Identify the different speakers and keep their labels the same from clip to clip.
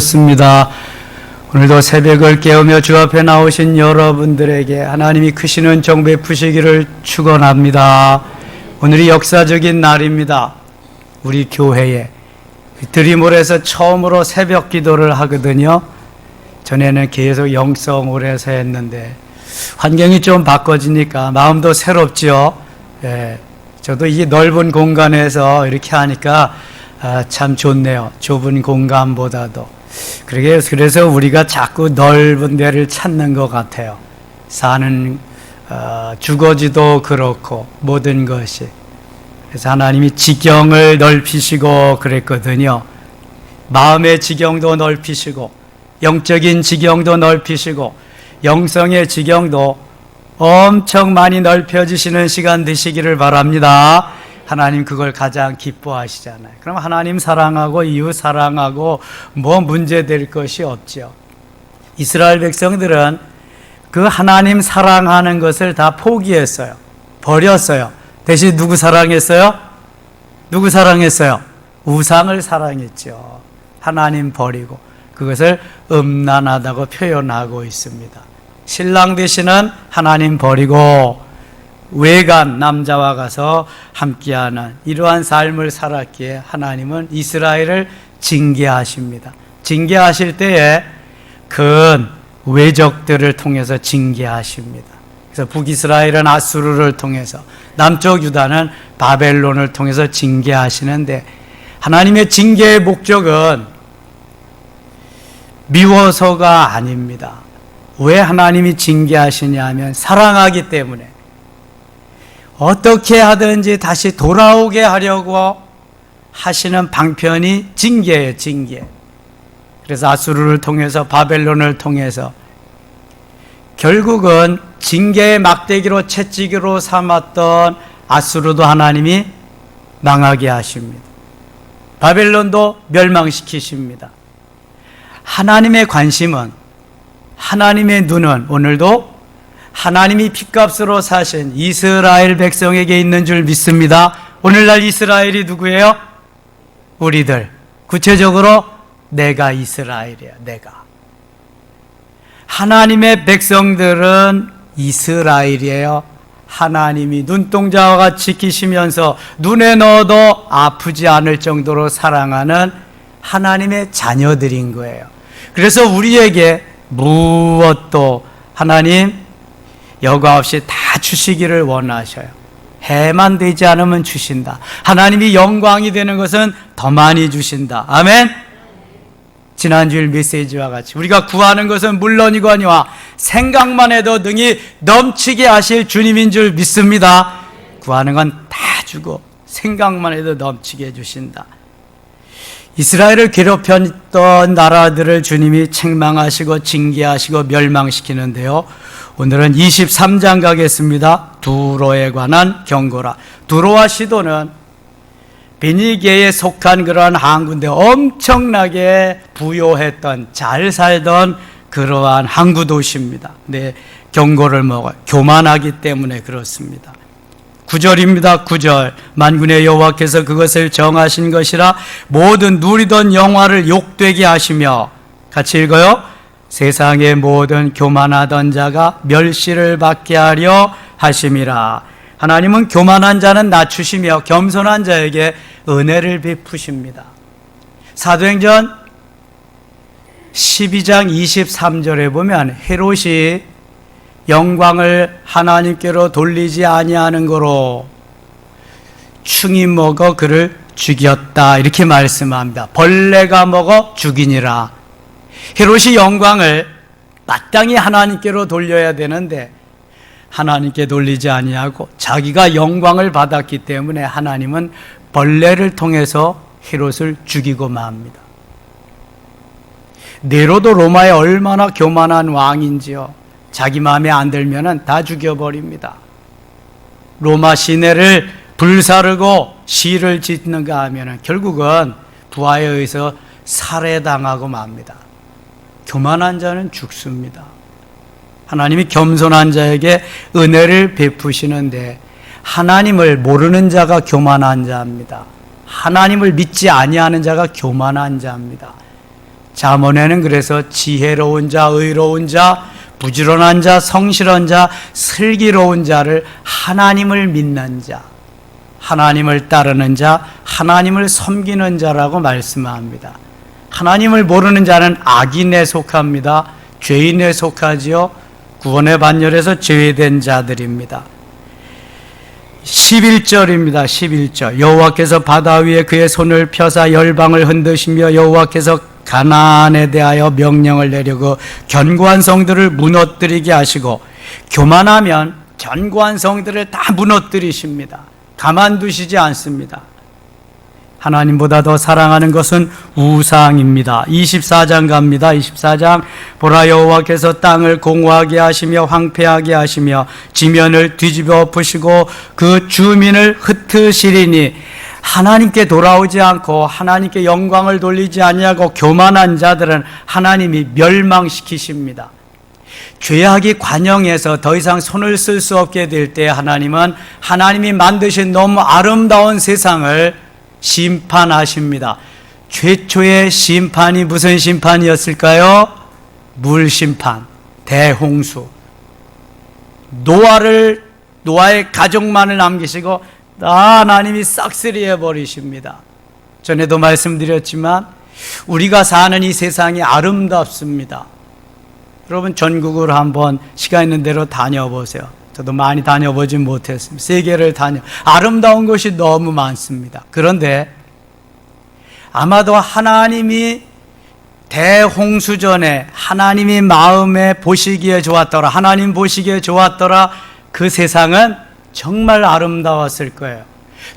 Speaker 1: 주셨습니다. 오늘도 새벽을 깨우며 주 앞에 나오신 여러분들에게 하나님이 크신 은총 베푸시기를 축원합니다. 오늘이 역사적인 날입니다. 우리 교회에 드림홀에서 처음으로 새벽 기도를 하거든요. 전에는 계속 영성홀에서 했는데 환경이 좀 바꿔지니까 마음도 새롭죠. 저도 이 넓은 공간에서 이렇게 하니까 참 좋네요. 좁은 공간보다도. 그래서 우리가 자꾸 넓은 데를 찾는 것 같아요. 사는 주거지도 그렇고 모든 것이. 그래서 하나님이 지경을 넓히시고 그랬거든요. 마음의 지경도 넓히시고 영적인 지경도 넓히시고 영성의 지경도 엄청 많이 넓혀지시는 시간 되시기를 바랍니다. 하나님 그걸 가장 기뻐하시잖아요. 그럼 하나님 사랑하고 이웃 사랑하고 뭐 문제될 것이 없죠. 이스라엘 백성들은 그 하나님 사랑하는 것을 다 포기했어요. 버렸어요. 대신 누구 사랑했어요? 누구 사랑했어요? 우상을 사랑했죠. 하나님 버리고 그것을 음란하다고 표현하고 있습니다. 신랑 되시는 하나님 버리고 외간 남자와 가서 함께하는 이러한 삶을 살았기에 하나님은 이스라엘을 징계하십니다. 징계하실 때에 큰 외적들을 통해서 징계하십니다. 그래서 북이스라엘은 아수르를 통해서, 남쪽 유다는 바벨론을 통해서 징계하시는데, 하나님의 징계의 목적은 미워서가 아닙니다. 왜 하나님이 징계하시냐 하면 사랑하기 때문에 어떻게 하든지 다시 돌아오게 하려고 하시는 방편이 징계예요. 징계. 그래서 아수르를 통해서 바벨론을 통해서 결국은 징계의 막대기로 채찍으로 삼았던 아수르도 하나님이 망하게 하십니다. 바벨론도 멸망시키십니다. 하나님의 관심은, 하나님의 눈은 오늘도 하나님이 핏값으로 사신 이스라엘 백성에게 있는 줄 믿습니다. 오늘날 이스라엘이 누구예요? 우리들. 구체적으로 내가 이스라엘이에요. 내가. 하나님의 백성들은 이스라엘이에요. 하나님이 눈동자와 같이 지키시면서 눈에 넣어도 아프지 않을 정도로 사랑하는 하나님의 자녀들인 거예요. 그래서 우리에게 무엇도 하나님 여과 없이 다 주시기를 원하셔요. 해만 되지 않으면 주신다. 하나님이 영광이 되는 것은 더 많이 주신다. 아멘. 지난주일 메시지와 같이 우리가 구하는 것은 물론이거니와 생각만 해도 능히 넘치게 하실 주님인 줄 믿습니다. 구하는 건 다 주고 생각만 해도 넘치게 해주신다. 이스라엘을 괴롭혔던 나라들을 주님이 책망하시고 징계하시고 멸망시키는데요. 오늘은 23장 가겠습니다. 두로에 관한 경고라. 두로와 시도는 베니게에 속한 그러한 항구인데 엄청나게 부요했던, 잘 살던 그러한 항구 도시입니다. 네, 경고를 먹어요. 교만하기 때문에 그렇습니다. 9절입니다. 9절. 만군의 여호와께서 그것을 정하신 것이라 모든 누리던 영화를 욕되게 하시며, 같이 읽어요. 세상의 모든 교만하던 자가 멸시를 받게 하려 하심이라. 하나님은 교만한 자는 낮추시며 겸손한 자에게 은혜를 베푸십니다. 사도행전 12장 23절에 보면 헤롯이 영광을 하나님께로 돌리지 아니하는 거로 충이 먹어 그를 죽였다, 이렇게 말씀합니다. 벌레가 먹어 죽이니라. 헤롯이 영광을 마땅히 하나님께로 돌려야 되는데 하나님께 돌리지 아니하고 자기가 영광을 받았기 때문에 하나님은 벌레를 통해서 헤롯을 죽이고 맙니다. 네로도 로마에 얼마나 교만한 왕인지요. 자기 마음에 안 들면은 다 죽여버립니다. 로마 시내를 불사르고 시를 짓는가 하면은 결국은 부하에 의해서 살해당하고 맙니다. 교만한 자는 죽습니다. 하나님이 겸손한 자에게 은혜를 베푸시는데 하나님을 모르는 자가 교만한 자입니다. 하나님을 믿지 아니하는 자가 교만한 자입니다. 잠언에는 그래서 지혜로운 자, 의로운 자, 부지런한 자, 성실한 자, 슬기로운 자를 하나님을 믿는 자, 하나님을 따르는 자, 하나님을 섬기는 자라고 말씀합니다. 하나님을 모르는 자는 악인에 속합니다. 죄인에 속하지요. 구원의 반열에서 제외된 자들입니다. 11절입니다. 11절. 여호와께서 바다 위에 그의 손을 펴사 열방을 흔드시며 여호와께서 가나안에 대하여 명령을 내리고 견고한 성들을 무너뜨리게 하시고, 교만하면 견고한 성들을 다 무너뜨리십니다. 가만두시지 않습니다. 하나님보다 더 사랑하는 것은 우상입니다. 24장 갑니다. 24장. 보라, 여호와께서 땅을 공허하게 하시며 황폐하게 하시며 지면을 뒤집어 엎으시고 그 주민을 흩으시리니, 하나님께 돌아오지 않고 하나님께 영광을 돌리지 아니하고 교만한 자들은 하나님이 멸망시키십니다. 죄악이 관영해서 더 이상 손을 쓸 수 없게 될 때 하나님은 하나님이 만드신 너무 아름다운 세상을 심판하십니다. 최초의 심판이 무슨 심판이었을까요? 물심판, 대홍수. 노아의 가족만을 남기시고 하나님이 싹쓸이해 버리십니다. 전에도 말씀드렸지만 우리가 사는 이 세상이 아름답습니다. 여러분, 전국을 한번 시간 있는 대로 다녀보세요. 저도 많이 다녀보진 못했습니다. 세계를 아름다운 곳이 너무 많습니다. 그런데 아마도 하나님이 대홍수 전에 하나님이 마음에 보시기에 좋았더라, 하나님 보시기에 좋았더라, 그 세상은 정말 아름다웠을 거예요.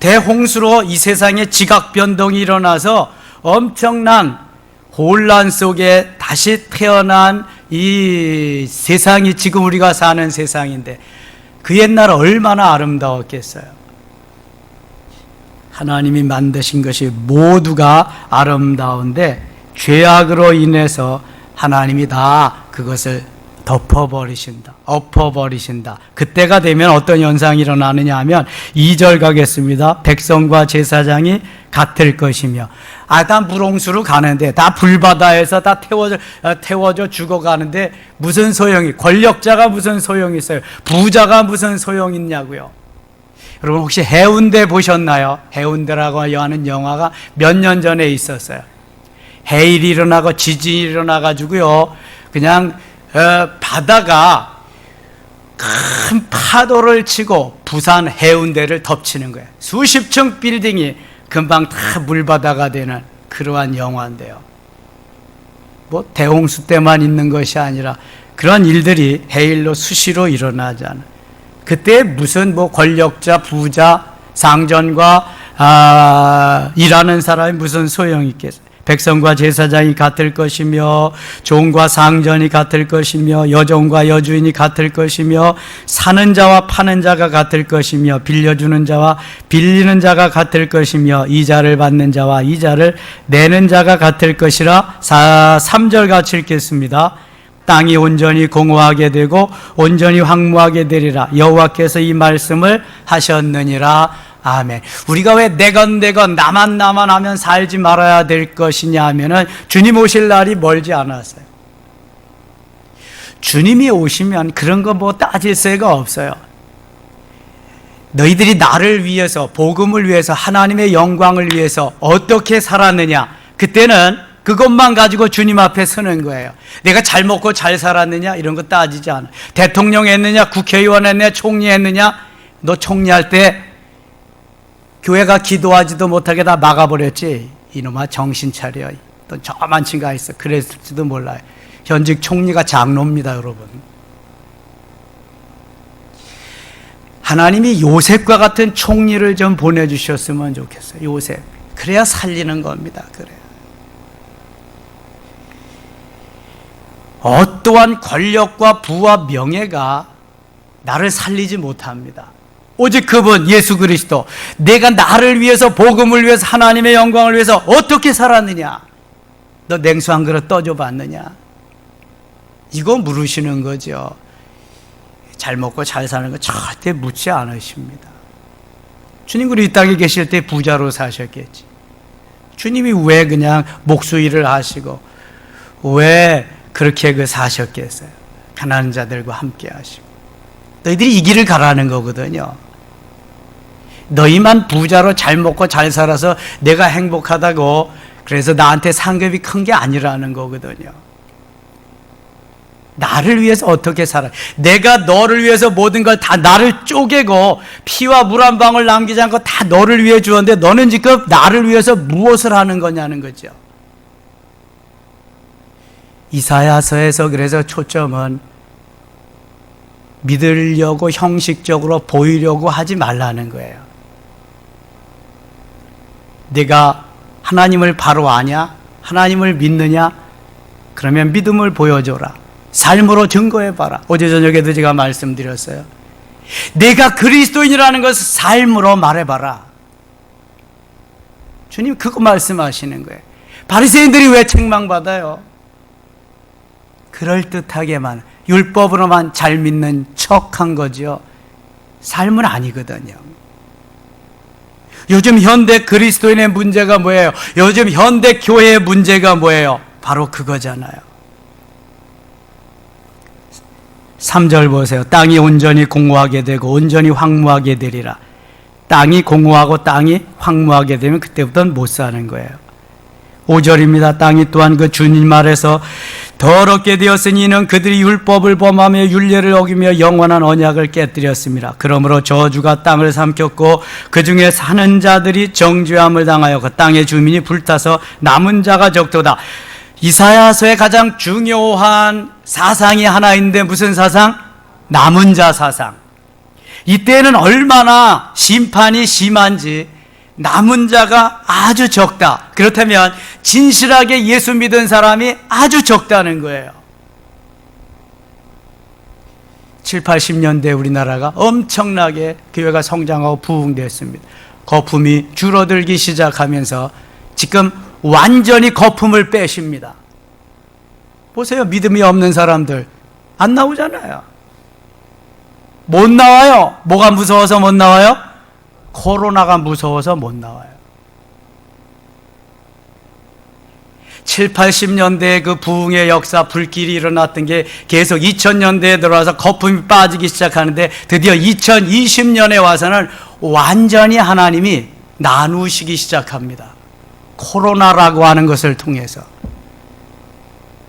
Speaker 1: 대홍수로 이 세상에 지각 변동이 일어나서 엄청난 혼란 속에 다시 태어난 이 세상이 지금 우리가 사는 세상인데, 그 옛날 얼마나 아름다웠겠어요. 하나님이 만드신 것이 모두가 아름다운데 죄악으로 인해서 하나님이 다 그것을 엎어버리신다. 그때가 되면 어떤 현상이 일어나느냐 하면 2절 가겠습니다. 백성과 제사장이 같을 것이며, 다 물홍수로 가는데, 다 불바다에서 다 태워져 죽어가는데 무슨 소용이, 권력자가 무슨 소용이 있어요? 부자가 무슨 소용이 있냐고요. 여러분, 혹시 해운대 보셨나요? 해운대라고 하는 영화가 몇 년 전에 있었어요. 해일이 일어나고 지진이 일어나가지고요, 그냥 바다가 큰 파도를 치고 부산 해운대를 덮치는 거예요. 수십 층 빌딩이 금방 다 물바다가 되는 그러한 영화인데요. 뭐 대홍수 때만 있는 것이 아니라 그런 일들이 해일로 수시로 일어나잖아요. 그때 무슨 권력자, 부자, 상전과 일하는 사람이 무슨 소용이 있겠어요? 백성과 제사장이 같을 것이며, 종과 상전이 같을 것이며, 여종과 여주인이 같을 것이며, 사는 자와 파는 자가 같을 것이며, 빌려주는 자와 빌리는 자가 같을 것이며, 이자를 받는 자와 이자를 내는 자가 같을 것이라. 3절 같이 읽겠습니다. 땅이 온전히 공허하게 되고 온전히 황무하게 되리라. 여호와께서 이 말씀을 하셨느니라. 아멘. 우리가 왜 내건 나만 하면 살지 말아야 될 것이냐 하면은 주님 오실 날이 멀지 않았어요. 주님이 오시면 그런 거 따질 새가 없어요. 너희들이 나를 위해서, 복음을 위해서, 하나님의 영광을 위해서 어떻게 살았느냐, 그때는 그것만 가지고 주님 앞에 서는 거예요. 내가 잘 먹고 잘 살았느냐, 이런 거 따지지 않아. 대통령 했느냐, 국회의원 했느냐, 총리 했느냐. 너 총리할 때 교회가 기도하지도 못하게 다 막아버렸지. 이놈아 정신 차려. 또 저만 친가 있어. 그랬을지도 몰라요. 현직 총리가 장로입니다, 여러분. 하나님이 요셉과 같은 총리를 좀 보내주셨으면 좋겠어요. 요셉. 그래야 살리는 겁니다. 그래요. 어떠한 권력과 부와 명예가 나를 살리지 못합니다. 오직 그분 예수 그리스도, 내가 나를 위해서, 복음을 위해서, 하나님의 영광을 위해서 어떻게 살았느냐, 너 냉수 한 그릇 떠줘 봤느냐, 이거 물으시는 거죠. 잘 먹고 잘 사는 거 절대 묻지 않으십니다. 주님 그리 이 땅에 계실 때 부자로 사셨겠지. 주님이 왜 그냥 목수일을 하시고 왜 그렇게 사셨겠어요? 가난한 자들과 함께 하시고. 너희들이 이 길을 가라는 거거든요. 너희만 부자로 잘 먹고 잘 살아서 내가 행복하다고 그래서 나한테 상급이 큰 게 아니라는 거거든요. 나를 위해서 어떻게 살아? 내가 너를 위해서 모든 걸 다 나를 쪼개고 피와 물 한 방울 남기지 않고 다 너를 위해 주었는데 너는 지금 나를 위해서 무엇을 하는 거냐는 거죠. 이사야서에서 그래서 초점은 믿으려고 형식적으로 보이려고 하지 말라는 거예요. 내가 하나님을 바로 아냐? 하나님을 믿느냐? 그러면 믿음을 보여줘라. 삶으로 증거해봐라. 어제 저녁에도 제가 말씀드렸어요. 내가 그리스도인이라는 것을 삶으로 말해봐라. 주님 그거 말씀하시는 거예요. 바리새인들이 왜 책망받아요? 그럴듯하게만 율법으로만 잘 믿는 척한 거죠. 삶은 아니거든요. 요즘 현대 그리스도인의 문제가 뭐예요? 요즘 현대 교회의 문제가 뭐예요? 바로 그거잖아요. 3절 보세요. 땅이 온전히 공고하게 되고 온전히 황무하게 되리라. 땅이 공고하고 땅이 황무하게 되면 그때부터는 못 사는 거예요. 5절입니다. 땅이 또한 그 주님 말에서 더럽게 되었으니 이는 그들이 율법을 범하며 율례를 어기며 영원한 언약을 깨뜨렸습니다. 그러므로 저주가 땅을 삼켰고 그 중에 사는 자들이 정죄함을 당하여 그 땅의 주민이 불타서 남은 자가 적도다. 이사야서의 가장 중요한 사상이 하나 있는데 무슨 사상? 남은 자 사상. 이때는 얼마나 심판이 심한지 남은 자가 아주 적다. 그렇다면 진실하게 예수 믿은 사람이 아주 적다는 거예요. 7, 80년대 우리나라가 엄청나게 교회가 성장하고 부흥됐습니다. 거품이 줄어들기 시작하면서 지금 완전히 거품을 빼십니다. 보세요. 믿음이 없는 사람들 안 나오잖아요. 못 나와요. 뭐가 무서워서 못 나와요? 코로나가 무서워서 못 나와요. 7, 80년대의 그 부흥의 역사, 불길이 일어났던 게 계속 2000년대에 들어와서 거품이 빠지기 시작하는데 드디어 2020년에 와서는 완전히 하나님이 나누시기 시작합니다. 코로나라고 하는 것을 통해서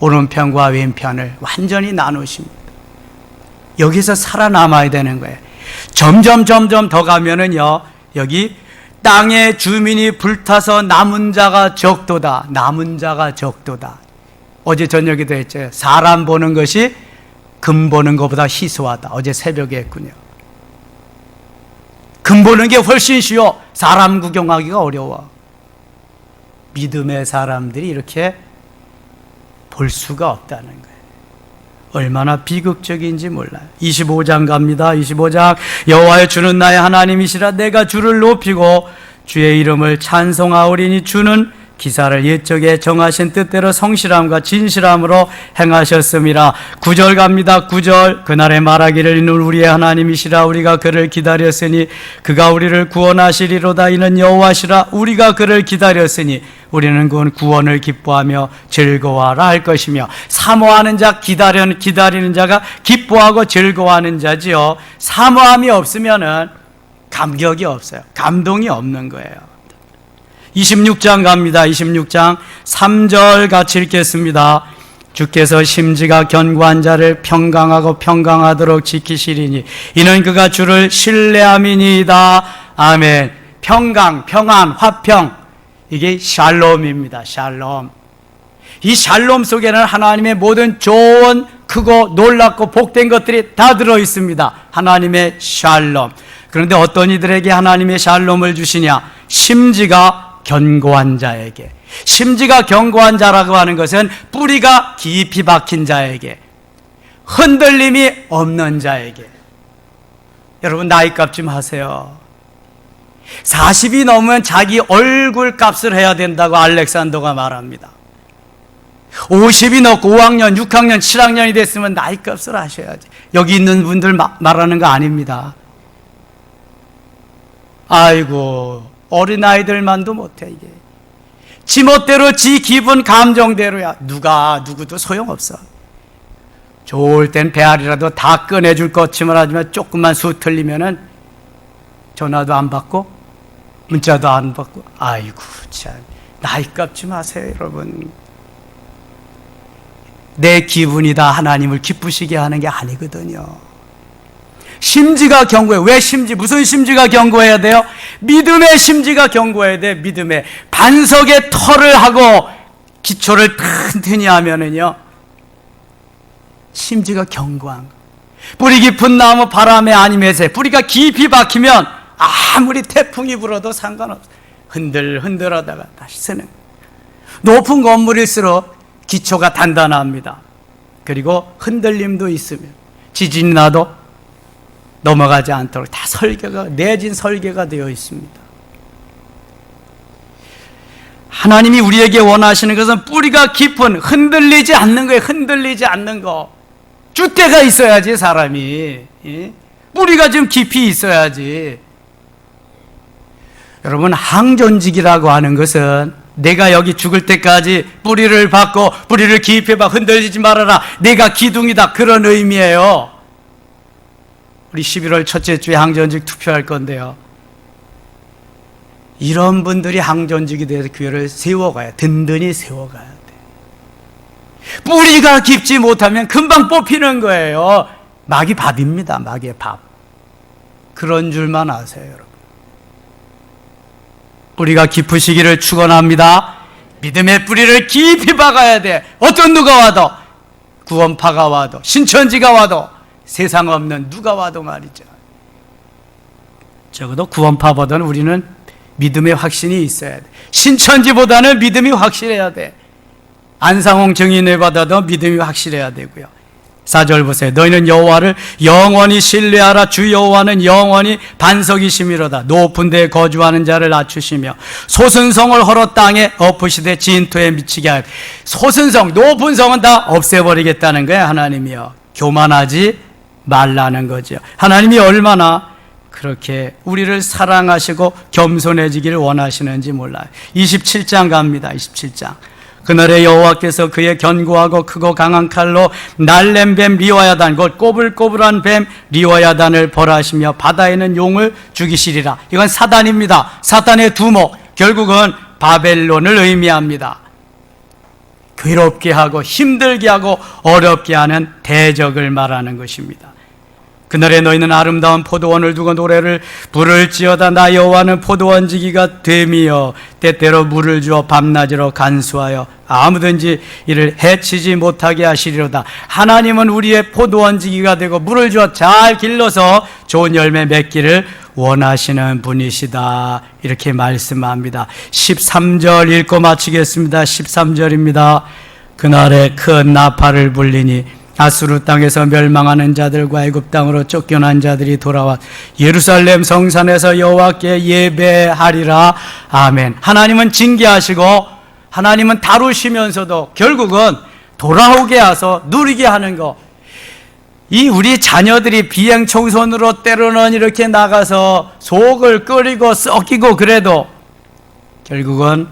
Speaker 1: 오른편과 왼편을 완전히 나누십니다. 여기서 살아남아야 되는 거예요. 점점 더 가면은요, 여기 땅의 주민이 불타서 남은 자가 적도다. 남은 자가 적도다. 어제 저녁에도 했죠. 사람 보는 것이 금 보는 것보다 희소하다. 어제 새벽에 했군요. 금 보는 게 훨씬 쉬워. 사람 구경하기가 어려워. 믿음의 사람들이 이렇게 볼 수가 없다는 거예요. 얼마나 비극적인지 몰라요. 25장 갑니다. 25장 여호와의 주는 나의 하나님이시라. 내가 주를 높이고 주의 이름을 찬송하오리니 주는 기사를 옛적에 정하신 뜻대로 성실함과 진실함으로 행하셨음이라. 9절 갑니다. 9절 그날에 말하기를 이는 우리의 하나님이시라. 우리가 그를 기다렸으니 그가 우리를 구원하시리로다. 이는 여호와시라. 우리가 그를 기다렸으니 우리는 그 구원을 기뻐하며 즐거워하라 할 것이며. 사모하는 자, 기다리는 자가 기뻐하고 즐거워하는 자지요. 사모함이 없으면은 감격이 없어요. 감동이 없는 거예요. 26장 갑니다. 26장 3절 같이 읽겠습니다. 주께서 심지가 견고한 자를 평강하고 평강하도록 지키시리니 이는 그가 주를 신뢰함이니이다. 아멘. 평강, 평안, 화평, 이게 샬롬입니다. 샬롬. 이 샬롬 속에는 하나님의 모든 좋은, 크고 놀랍고 복된 것들이 다 들어있습니다. 하나님의 샬롬. 그런데 어떤 이들에게 하나님의 샬롬을 주시냐? 심지가 견고한 자에게. 심지가 견고한 자라고 하는 것은 뿌리가 깊이 박힌 자에게, 흔들림이 없는 자에게. 여러분 나이값 좀 하세요. 40이 넘으면 자기 얼굴 값을 해야 된다고 알렉산더가 말합니다. 50이 넘고 5학년, 6학년, 7학년이 됐으면 나이값을 하셔야지. 여기 있는 분들 말하는 거 아닙니다. 아이고 어린아이들만도 못해. 이게 지멋대로 지 기분 감정대로야. 누구도 소용없어. 좋을 땐 배알이라도 다 꺼내줄 것쯤을 하지만 조금만 수 틀리면은 전화도 안 받고 문자도 안 받고. 아이고 참, 나이 값지 마세요 여러분. 내 기분이다 하나님을 기쁘시게 하는 게 아니거든요. 심지가 견고해요. 왜 심지? 무슨 심지가 견고해야 돼요? 믿음의 심지가 견고해야 돼. 믿음의 반석에 털을 하고 기초를 튼튼히 하면은요, 심지가 견고한 거. 뿌리 깊은 나무 바람에 아니면서 뿌리가 깊이 박히면 아무리 태풍이 불어도 상관없어. 흔들하다가 다시 서는. 높은 건물일수록 기초가 단단합니다. 그리고 흔들림도 있으면 지진이 나도 넘어가지 않도록 다 내진 설계가 되어 있습니다. 하나님이 우리에게 원하시는 것은 뿌리가 깊은, 흔들리지 않는 거예요. 흔들리지 않는 거. 줏대가 있어야지 사람이. 뿌리가 좀 깊이 있어야지. 여러분, 항존직이라고 하는 것은 내가 여기 죽을 때까지 뿌리를 박고 뿌리를 깊이 박, 흔들리지 말아라, 내가 기둥이다, 그런 의미예요. 우리 11월 첫째 주에 항전직 투표할 건데요, 이런 분들이 항전직이 돼서 교회를 세워가야, 든든히 세워가야 돼. 뿌리가 깊지 못하면 금방 뽑히는 거예요. 막이 밥입니다. 막의 밥. 그런 줄만 아세요, 여러분. 뿌리가 깊으시기를 축원합니다. 믿음의 뿌리를 깊이 박아야 돼. 어떤 누가 와도, 구원파가 와도, 신천지가 와도, 세상 없는 누가 와도 말이죠. 적어도 구원파보다는 우리는 믿음의 확신이 있어야 돼. 신천지보다는 믿음이 확실해야 돼. 안상홍 증인을 받아도 믿음이 확실해야 되고요. 4절 보세요. 너희는 여호와를 영원히 신뢰하라. 주 여호와는 영원히 반석이시미로다. 높은 데에 거주하는 자를 낮추시며 소순성을 헐어 땅에 엎으시되 진토에 미치게 하여. 소순성, 높은 성은 다 없애버리겠다는 거예요, 하나님이요. 교만하지 말라는 거죠. 하나님이 얼마나 그렇게 우리를 사랑하시고 겸손해지기를 원하시는지 몰라요. 27장 갑니다. 27장. 그날에 여호와께서 그의 견고하고 크고 강한 칼로 날렘 뱀 리와야단, 곧 꼬불꼬불한 뱀 리와야단을 벌하시며 바다에는 용을 죽이시리라. 이건 사단입니다. 사단의 두목, 결국은 바벨론을 의미합니다. 괴롭게 하고 힘들게 하고 어렵게 하는 대적을 말하는 것입니다. 그날에 너희는 아름다운 포도원을 두고 노래를 부를지어다. 나 여호와는 포도원지기가 됨이여 때때로 물을 주어 밤낮으로 간수하여 아무든지 이를 해치지 못하게 하시리로다. 하나님은 우리의 포도원지기가 되고 물을 주어 잘 길러서 좋은 열매 맺기를 원하시는 분이시다, 이렇게 말씀합니다. 13절 읽고 마치겠습니다. 13절입니다. 그날에 큰 나팔을 불리니 아수르 땅에서 멸망하는 자들과 애굽 땅으로 쫓겨난 자들이 돌아와 예루살렘 성산에서 여호와께 예배하리라. 아멘. 하나님은 징계하시고 하나님은 다루시면서도 결국은 돌아오게 하서 누리게 하는 거. 이 우리 자녀들이 비행청소년으로 때로는 이렇게 나가서 속을 끓이고 썩이고 그래도 결국은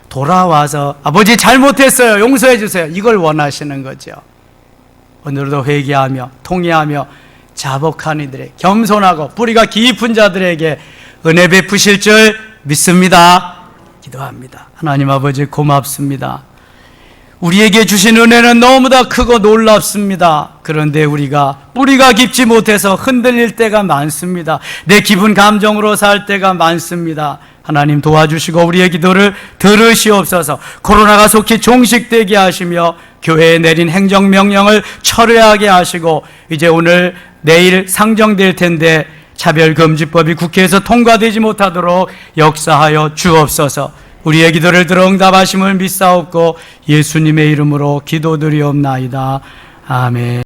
Speaker 1: 돌아와서 아버지 잘못했어요, 용서해 주세요, 이걸 원하시는 거죠. 오늘도 회개하며 통회하며 자복한 이들의, 겸손하고 뿌리가 깊은 자들에게 은혜 베푸실 줄 믿습니다. 기도합니다. 하나님 아버지 고맙습니다. 우리에게 주신 은혜는 너무나 크고 놀랍습니다. 그런데 우리가 뿌리가 깊지 못해서 흔들릴 때가 많습니다. 내 기분 감정으로 살 때가 많습니다. 하나님 도와주시고 우리의 기도를 들으시옵소서. 코로나가 속히 종식되게 하시며 교회에 내린 행정명령을 철회하게 하시고 이제 오늘 내일 상정될 텐데 차별금지법이 국회에서 통과되지 못하도록 역사하여 주옵소서. 우리의 기도를 들어 응답하심을 믿사옵고 예수님의 이름으로 기도드리옵나이다. 아멘.